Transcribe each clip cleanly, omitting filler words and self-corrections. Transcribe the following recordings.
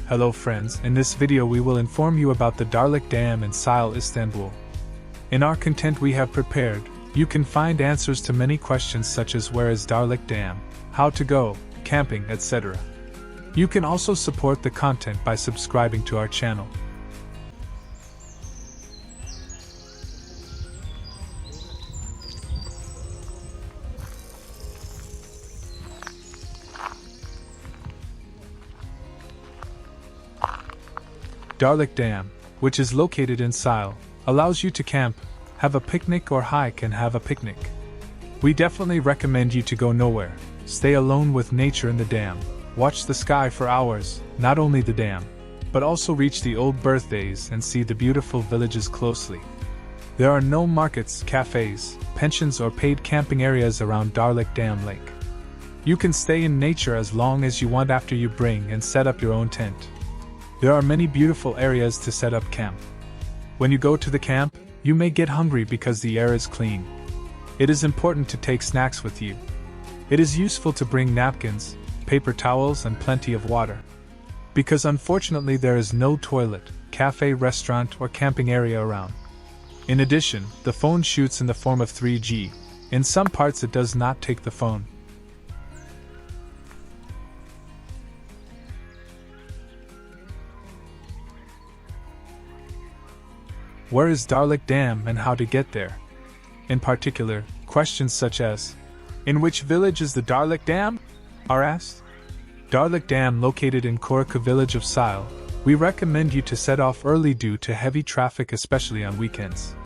Hello friends, in this video we will inform you about the Darlık Dam in Sile, Istanbul. In our content we have prepared, you can find answers to many questions such as where is Darlık Dam, how to go, camping, etc. You can also support the content by subscribing to our channel. Darlık Dam, which is located in Sile, allows you to camp, have a picnic or hike and have a picnic. We definitely recommend you to go nowhere, stay alone with nature in the dam, watch the sky for hours, not only the dam, but also reach the old birthdays and see the beautiful villages closely. There are no markets, cafes, pensions or paid camping areas around Darlık Dam Lake. You can stay in nature as long as you want after you bring and set up your own tent. There are many beautiful areas to set up camp. When you go to the camp, you may get hungry because the air is clean. It is important to take snacks with you. It is useful to bring napkins, paper towels and plenty of water. Because unfortunately there is no toilet, cafe, restaurant or camping area around. In addition, the phone shoots in the form of 3G. In some parts it does not take the phone. Where is Darlık Dam and how to get there? In particular, questions such as, in which village is the Darlık Dam? Are asked. Darlık Dam located in Koraka village of Sile. We recommend you to set off early due to heavy traffic especially on weekends.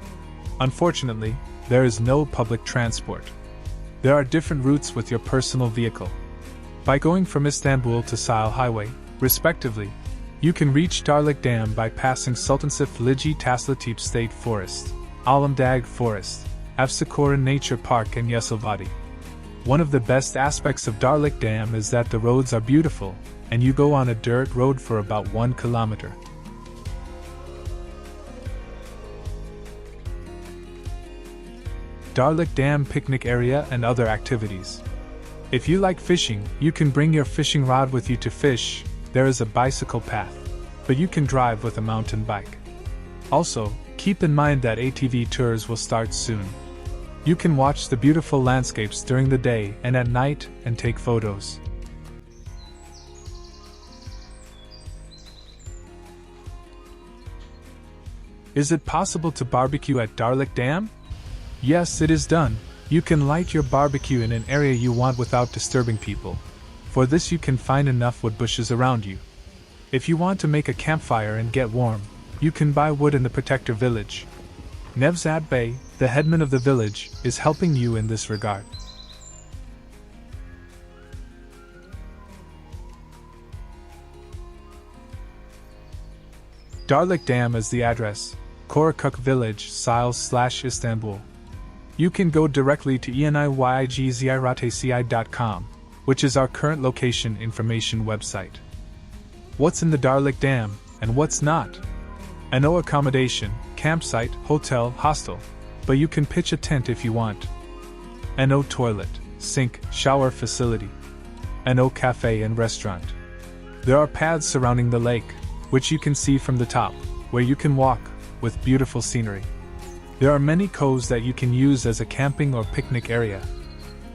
Unfortunately, there is no public transport. There are different routes with your personal vehicle. By going from Istanbul to Sile Highway, respectively, you can reach Darlık Dam by passing Sultansif Ligi Taslatip State Forest, Alamdag Forest, Afsakoran Nature Park and Yeşilvadi. One of the best aspects of Darlık Dam is that the roads are beautiful, and you go on a dirt road for about 1 kilometer. Darlık Dam picnic area and other activities. If you like fishing, you can bring your fishing rod with you to fish. There is a bicycle path, but you can drive with a mountain bike. Also, keep in mind that ATV tours will start soon. You can watch the beautiful landscapes during the day and at night and take photos. Is it possible to barbecue at Darlık Dam? Yes, it is done. You can light your barbecue in an area you want without disturbing people. For this you can find enough wood bushes around you. If you want to make a campfire and get warm, you can buy wood in the protector village. Nevzat Bey, the headman of the village, is helping you in this regard. Darlık Dam is the address, Korakuk village, Sile/Istanbul. You can go directly to eniyigziratci.com, which is our current location information website. What's in the Darlık Dam, and what's not? No accommodation, campsite, hotel, hostel, but you can pitch a tent if you want. No toilet, sink, shower facility. No cafe and restaurant. There are paths surrounding the lake, which you can see from the top, where you can walk, with beautiful scenery. There are many coves that you can use as a camping or picnic area.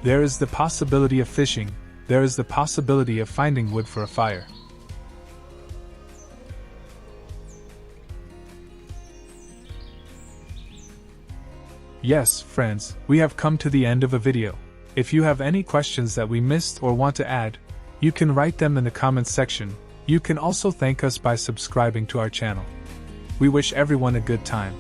There is the possibility of fishing. There is the possibility of finding wood for a fire. Yes, friends, we have come to the end of a video. If you have any questions that we missed or want to add, you can write them in the comments section. You can also thank us by subscribing to our channel. We wish everyone a good time.